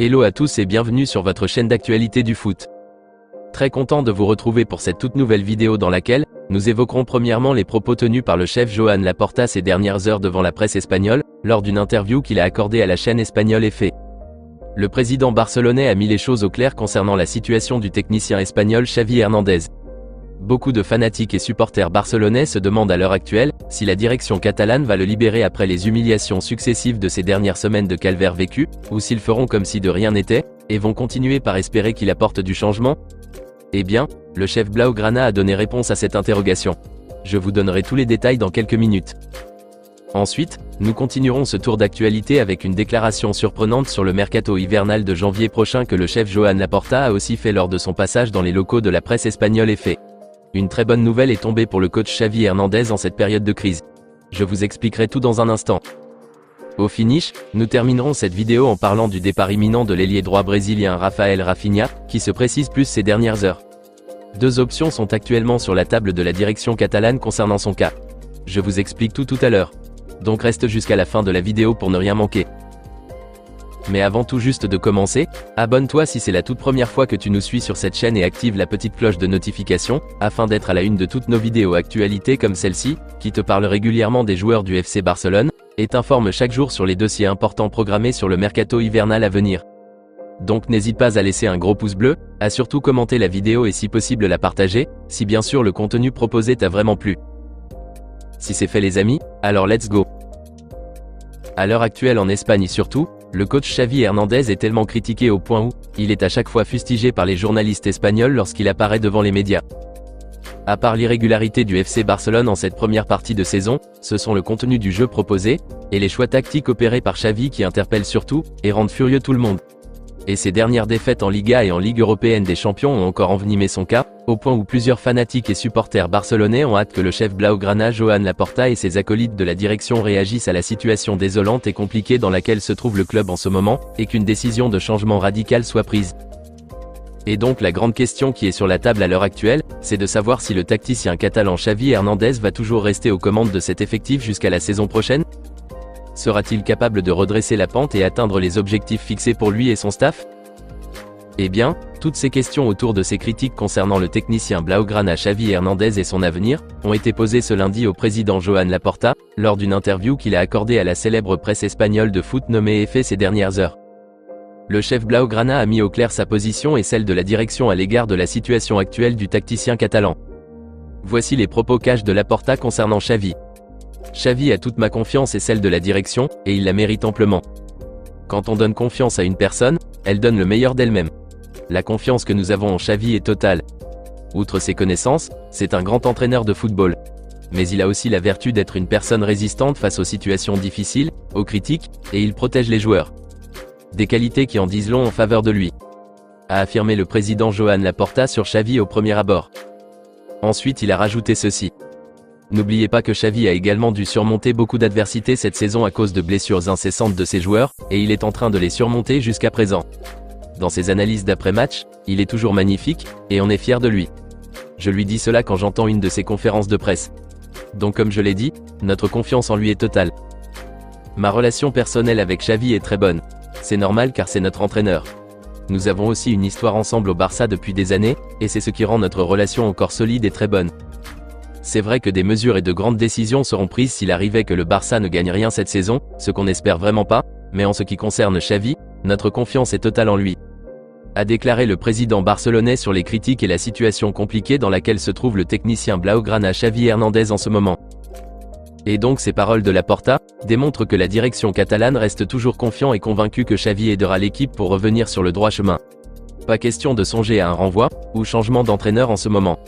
Hello à tous et bienvenue sur votre chaîne d'actualité du foot. Très content de vous retrouver pour cette toute nouvelle vidéo dans laquelle nous évoquerons premièrement les propos tenus par le chef Joan Laporta ces dernières heures devant la presse espagnole, lors d'une interview qu'il a accordée à la chaîne espagnole EFE. Le président barcelonais a mis les choses au clair concernant la situation du technicien espagnol Xavi Hernandez. Beaucoup de fanatiques et supporters barcelonais se demandent à l'heure actuelle si la direction catalane va le libérer après les humiliations successives de ces dernières semaines de calvaire vécu, ou s'ils feront comme si de rien n'était, et vont continuer par espérer qu'il apporte du changement. Eh bien, le chef Blaugrana a donné réponse à cette interrogation. Je vous donnerai tous les détails dans quelques minutes. Ensuite, nous continuerons ce tour d'actualité avec une déclaration surprenante sur le mercato hivernal de janvier prochain que le chef Joan Laporta a aussi fait lors de son passage dans les locaux de la presse espagnole EFE. Une très bonne nouvelle est tombée pour le coach Xavi Hernandez en cette période de crise. Je vous expliquerai tout dans un instant. Au finish, nous terminerons cette vidéo en parlant du départ imminent de l'ailier droit brésilien Rafael Rafinha, qui se précise plus ces dernières heures. Deux options sont actuellement sur la table de la direction catalane concernant son cas. Je vous explique tout à l'heure. Donc reste jusqu'à la fin de la vidéo pour ne rien manquer. Mais avant tout juste de commencer, abonne-toi si c'est la toute première fois que tu nous suis sur cette chaîne et active la petite cloche de notification, afin d'être à la une de toutes nos vidéos actualités comme celle-ci, qui te parle régulièrement des joueurs du FC Barcelone, et t'informe chaque jour sur les dossiers importants programmés sur le mercato hivernal à venir. Donc n'hésite pas à laisser un gros pouce bleu, à surtout commenter la vidéo et si possible la partager, si bien sûr le contenu proposé t'a vraiment plu. Si c'est fait les amis, alors let's go. À l'heure actuelle en Espagne surtout, le coach Xavi Hernandez est tellement critiqué au point où il est à chaque fois fustigé par les journalistes espagnols lorsqu'il apparaît devant les médias. À part l'irrégularité du FC Barcelone en cette première partie de saison, ce sont le contenu du jeu proposé et les choix tactiques opérés par Xavi qui interpellent surtout et rendent furieux tout le monde. Et ses dernières défaites en Liga et en Ligue européenne des champions ont encore envenimé son cas, au point où plusieurs fanatiques et supporters barcelonais ont hâte que le chef Blaugrana Joan Laporta et ses acolytes de la direction réagissent à la situation désolante et compliquée dans laquelle se trouve le club en ce moment, et qu'une décision de changement radical soit prise. Et donc la grande question qui est sur la table à l'heure actuelle, c'est de savoir si le tacticien catalan Xavi Hernandez va toujours rester aux commandes de cet effectif jusqu'à la saison prochaine. Sera-t-il capable de redresser la pente et atteindre les objectifs fixés pour lui et son staff? Eh bien, toutes ces questions autour de ces critiques concernant le technicien Blaugrana Xavi Hernandez et son avenir, ont été posées ce lundi au président Joan Laporta, lors d'une interview qu'il a accordée à la célèbre presse espagnole de foot nommée EFE ces dernières heures. Le chef Blaugrana a mis au clair sa position et celle de la direction à l'égard de la situation actuelle du tacticien catalan. Voici les propos cash de Laporta concernant Xavi. Xavi a toute ma confiance et celle de la direction, et il la mérite amplement. Quand on donne confiance à une personne, elle donne le meilleur d'elle-même. La confiance que nous avons en Xavi est totale. Outre ses connaissances, c'est un grand entraîneur de football. Mais il a aussi la vertu d'être une personne résistante face aux situations difficiles, aux critiques, et il protège les joueurs. Des qualités qui en disent long en faveur de lui, a affirmé le président Joan Laporta sur Xavi au premier abord. Ensuite il a rajouté ceci. N'oubliez pas que Xavi a également dû surmonter beaucoup d'adversités cette saison à cause de blessures incessantes de ses joueurs, et il est en train de les surmonter jusqu'à présent. Dans ses analyses d'après-match, il est toujours magnifique, et on est fier de lui. Je lui dis cela quand j'entends une de ses conférences de presse. Donc comme je l'ai dit, notre confiance en lui est totale. Ma relation personnelle avec Xavi est très bonne. C'est normal car c'est notre entraîneur. Nous avons aussi une histoire ensemble au Barça depuis des années, et c'est ce qui rend notre relation encore solide et très bonne. C'est vrai que des mesures et de grandes décisions seront prises s'il arrivait que le Barça ne gagne rien cette saison, ce qu'on n'espère vraiment pas, mais en ce qui concerne Xavi, notre confiance est totale en lui, a déclaré le président barcelonais sur les critiques et la situation compliquée dans laquelle se trouve le technicien Blaugrana Xavi Hernandez en ce moment. Et donc ces paroles de Laporta démontrent que la direction catalane reste toujours confiant et convaincu que Xavi aidera l'équipe pour revenir sur le droit chemin. Pas question de songer à un renvoi, ou changement d'entraîneur en ce moment.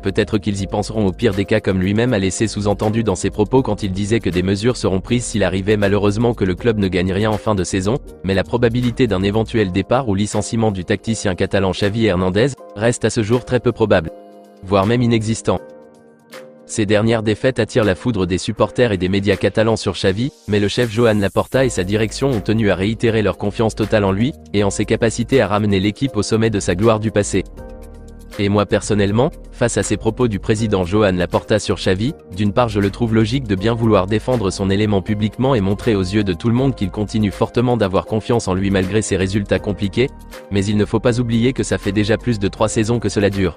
Peut-être qu'ils y penseront au pire des cas comme lui-même a laissé sous-entendu dans ses propos quand il disait que des mesures seront prises s'il arrivait malheureusement que le club ne gagne rien en fin de saison, mais la probabilité d'un éventuel départ ou licenciement du tacticien catalan Xavi Hernandez reste à ce jour très peu probable, voire même inexistant. Ces dernières défaites attirent la foudre des supporters et des médias catalans sur Xavi, mais le chef Joan Laporta et sa direction ont tenu à réitérer leur confiance totale en lui, et en ses capacités à ramener l'équipe au sommet de sa gloire du passé. Et moi personnellement, face à ces propos du président Joan Laporta sur Xavi, d'une part je le trouve logique de bien vouloir défendre son élément publiquement et montrer aux yeux de tout le monde qu'il continue fortement d'avoir confiance en lui malgré ses résultats compliqués, mais il ne faut pas oublier que ça fait déjà plus de 3 saisons que cela dure.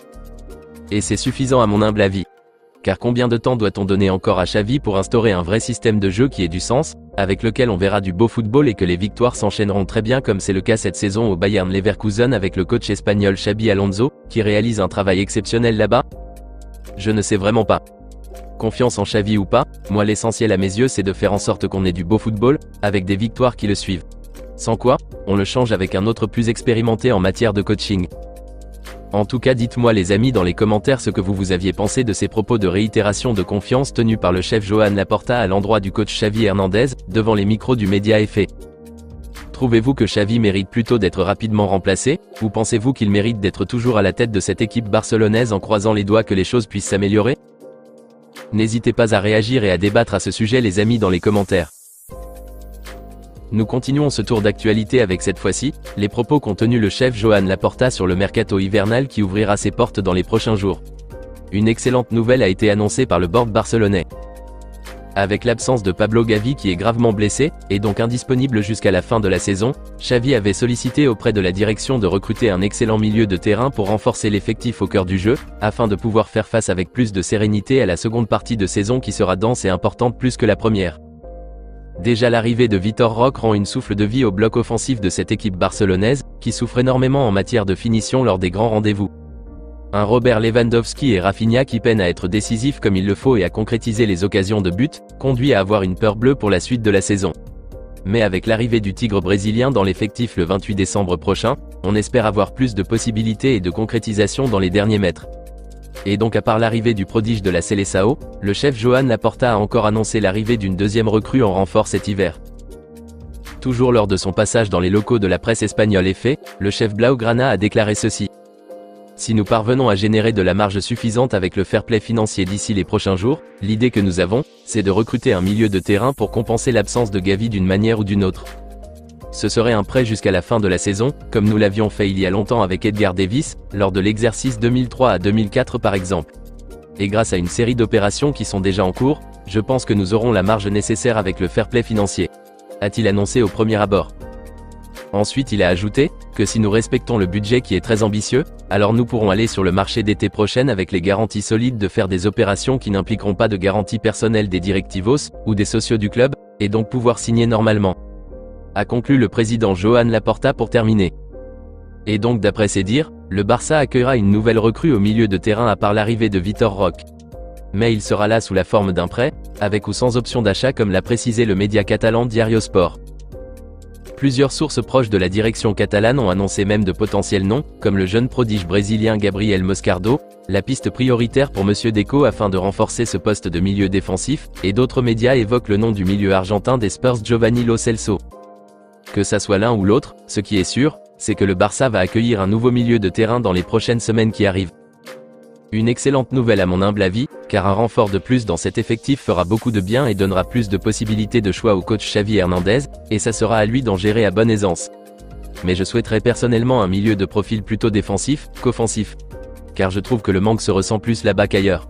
Et c'est suffisant à mon humble avis. Car combien de temps doit-on donner encore à Xavi pour instaurer un vrai système de jeu qui ait du sens, avec lequel on verra du beau football et que les victoires s'enchaîneront très bien comme c'est le cas cette saison au Bayern Leverkusen avec le coach espagnol Xabi Alonso, qui réalise un travail exceptionnel là-bas? Je ne sais vraiment pas. Confiance en Xavi ou pas, moi l'essentiel à mes yeux c'est de faire en sorte qu'on ait du beau football, avec des victoires qui le suivent. Sans quoi, on le change avec un autre plus expérimenté en matière de coaching. En tout cas dites-moi les amis dans les commentaires ce que vous aviez pensé de ces propos de réitération de confiance tenus par le chef Joan Laporta à l'endroit du coach Xavi Hernandez, devant les micros du média F. Trouvez-vous que Xavi mérite plutôt d'être rapidement remplacé, ou pensez-vous qu'il mérite d'être toujours à la tête de cette équipe barcelonaise en croisant les doigts que les choses puissent s'améliorer? N'hésitez pas à réagir et à débattre à ce sujet les amis dans les commentaires. Nous continuons ce tour d'actualité avec cette fois-ci, les propos qu'ont tenus le chef Joan Laporta sur le mercato hivernal qui ouvrira ses portes dans les prochains jours. Une excellente nouvelle a été annoncée par le board barcelonais. Avec l'absence de Pablo Gavi qui est gravement blessé, et donc indisponible jusqu'à la fin de la saison, Xavi avait sollicité auprès de la direction de recruter un excellent milieu de terrain pour renforcer l'effectif au cœur du jeu, afin de pouvoir faire face avec plus de sérénité à la seconde partie de saison qui sera dense et importante plus que la première. Déjà l'arrivée de Vitor Roque rend une souffle de vie au bloc offensif de cette équipe barcelonaise, qui souffre énormément en matière de finition lors des grands rendez-vous. Un Robert Lewandowski et Rafinha qui peinent à être décisifs comme il le faut et à concrétiser les occasions de but, conduit à avoir une peur bleue pour la suite de la saison. Mais avec l'arrivée du Tigre brésilien dans l'effectif le 28 décembre prochain, on espère avoir plus de possibilités et de concrétisation dans les derniers mètres. Et donc à part l'arrivée du prodige de la Seleção, le chef Joan Laporta a encore annoncé l'arrivée d'une deuxième recrue en renfort cet hiver. Toujours lors de son passage dans les locaux de la presse espagnole F, le chef Blaugrana a déclaré ceci. Si nous parvenons à générer de la marge suffisante avec le fair play financier d'ici les prochains jours, l'idée que nous avons, c'est de recruter un milieu de terrain pour compenser l'absence de Gavi d'une manière ou d'une autre. Ce serait un prêt jusqu'à la fin de la saison, comme nous l'avions fait il y a longtemps avec Edgar Davis, lors de l'exercice 2003 à 2004 par exemple. Et grâce à une série d'opérations qui sont déjà en cours, je pense que nous aurons la marge nécessaire avec le fair play financier, a-t-il annoncé au premier abord. Ensuite il a ajouté, que si nous respectons le budget qui est très ambitieux, alors nous pourrons aller sur le marché d'été prochaine avec les garanties solides de faire des opérations qui n'impliqueront pas de garantie personnelle des directivos, ou des socios du club, et donc pouvoir signer normalement. A conclu le président Joan Laporta pour terminer. Et donc d'après ses dires, le Barça accueillera une nouvelle recrue au milieu de terrain à part l'arrivée de Vitor Roque. Mais il sera là sous la forme d'un prêt, avec ou sans option d'achat comme l'a précisé le média catalan Diario Sport. Plusieurs sources proches de la direction catalane ont annoncé même de potentiels noms, comme le jeune prodige brésilien Gabriel Moscardo, la piste prioritaire pour Monsieur Deco afin de renforcer ce poste de milieu défensif, et d'autres médias évoquent le nom du milieu argentin des Spurs Giovanni Lo Celso. Que ça soit l'un ou l'autre, ce qui est sûr, c'est que le Barça va accueillir un nouveau milieu de terrain dans les prochaines semaines qui arrivent. Une excellente nouvelle à mon humble avis, car un renfort de plus dans cet effectif fera beaucoup de bien et donnera plus de possibilités de choix au coach Xavi Hernandez, et ça sera à lui d'en gérer à bonne aisance. Mais je souhaiterais personnellement un milieu de profil plutôt défensif qu'offensif. Car je trouve que le manque se ressent plus là-bas qu'ailleurs.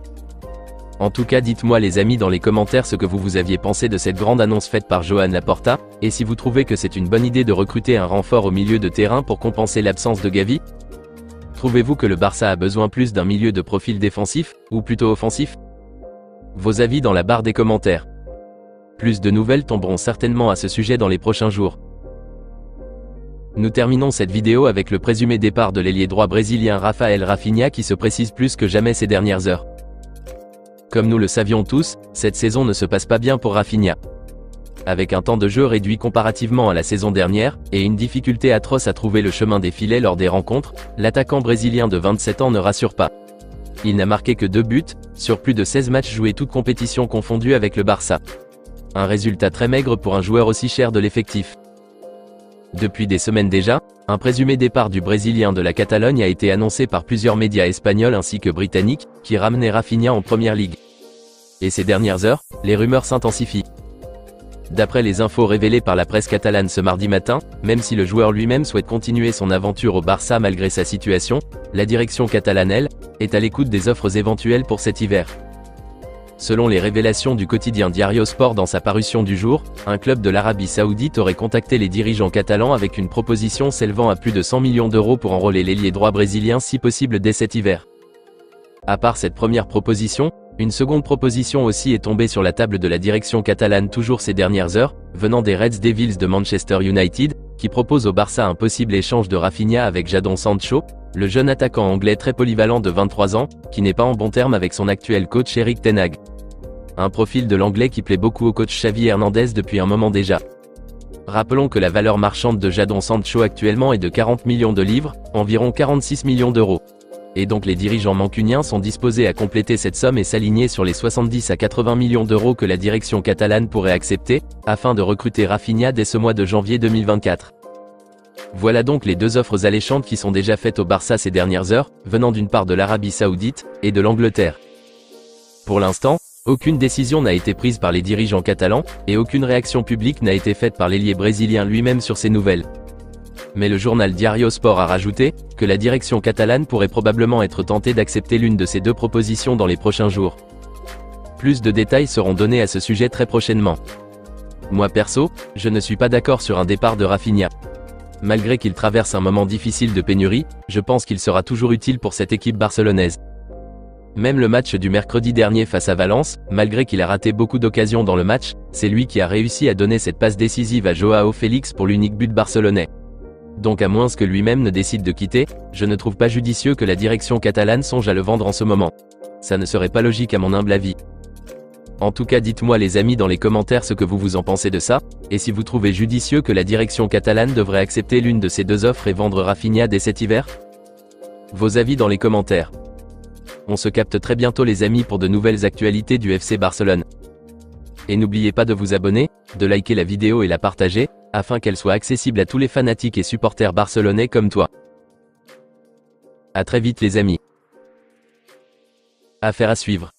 En tout cas dites-moi les amis dans les commentaires ce que vous aviez pensé de cette grande annonce faite par Joan Laporta, et si vous trouvez que c'est une bonne idée de recruter un renfort au milieu de terrain pour compenser l'absence de Gavi. Trouvez-vous que le Barça a besoin plus d'un milieu de profil défensif, ou plutôt offensif? Vos avis dans la barre des commentaires. Plus de nouvelles tomberont certainement à ce sujet dans les prochains jours. Nous terminons cette vidéo avec le présumé départ de l'ailier droit brésilien Rafael Rafinha qui se précise plus que jamais ces dernières heures. Comme nous le savions tous, cette saison ne se passe pas bien pour Rafinha. Avec un temps de jeu réduit comparativement à la saison dernière, et une difficulté atroce à trouver le chemin des filets lors des rencontres, l'attaquant brésilien de 27 ans ne rassure pas. Il n'a marqué que 2 buts, sur plus de 16 matchs joués toutes compétitions confondues avec le Barça. Un résultat très maigre pour un joueur aussi cher de l'effectif. Depuis des semaines déjà, un présumé départ du Brésilien de la Catalogne a été annoncé par plusieurs médias espagnols ainsi que britanniques, qui ramenaient Rafinha en première ligue. Et ces dernières heures, les rumeurs s'intensifient. D'après les infos révélées par la presse catalane ce mardi matin, même si le joueur lui-même souhaite continuer son aventure au Barça malgré sa situation, la direction catalane, elle, est à l'écoute des offres éventuelles pour cet hiver. Selon les révélations du quotidien Diario Sport dans sa parution du jour, un club de l'Arabie Saoudite aurait contacté les dirigeants catalans avec une proposition s'élevant à plus de 100 millions d'euros pour enrôler l'ailier droit brésilien si possible dès cet hiver. À part cette première proposition, une seconde proposition aussi est tombée sur la table de la direction catalane toujours ces dernières heures, venant des Red Devils de Manchester United, qui propose au Barça un possible échange de Rafinha avec Jadon Sancho, le jeune attaquant anglais très polyvalent de 23 ans, qui n'est pas en bon terme avec son actuel coach Erik ten Hag. Un profil de l'anglais qui plaît beaucoup au coach Xavi Hernandez depuis un moment déjà. Rappelons que la valeur marchande de Jadon Sancho actuellement est de 40 millions de livres, environ 46 millions d'euros. Et donc les dirigeants mancuniens sont disposés à compléter cette somme et s'aligner sur les 70 à 80 millions d'euros que la direction catalane pourrait accepter, afin de recruter Rafinha dès ce mois de janvier 2024. Voilà donc les deux offres alléchantes qui sont déjà faites au Barça ces dernières heures, venant d'une part de l'Arabie Saoudite, et de l'Angleterre. Pour l'instant, aucune décision n'a été prise par les dirigeants catalans, et aucune réaction publique n'a été faite par l'ailier brésilien lui-même sur ces nouvelles. Mais le journal Diario Sport a rajouté que la direction catalane pourrait probablement être tentée d'accepter l'une de ces deux propositions dans les prochains jours. Plus de détails seront donnés à ce sujet très prochainement. Moi perso, je ne suis pas d'accord sur un départ de Rafinha. Malgré qu'il traverse un moment difficile de pénurie, je pense qu'il sera toujours utile pour cette équipe barcelonaise. Même le match du mercredi dernier face à Valence, malgré qu'il a raté beaucoup d'occasions dans le match, c'est lui qui a réussi à donner cette passe décisive à Joao Félix pour l'unique but barcelonais. Donc à moins que lui-même ne décide de quitter, je ne trouve pas judicieux que la direction catalane songe à le vendre en ce moment. Ça ne serait pas logique à mon humble avis. En tout cas dites-moi les amis dans les commentaires ce que vous en pensez de ça, et si vous trouvez judicieux que la direction catalane devrait accepter l'une de ces deux offres et vendre Rafinha dès cet hiver. Vos avis dans les commentaires. On se capte très bientôt les amis pour de nouvelles actualités du FC Barcelone. Et n'oubliez pas de vous abonner, de liker la vidéo et la partager, afin qu'elle soit accessible à tous les fanatiques et supporters barcelonais comme toi. À très vite les amis. Affaire à suivre.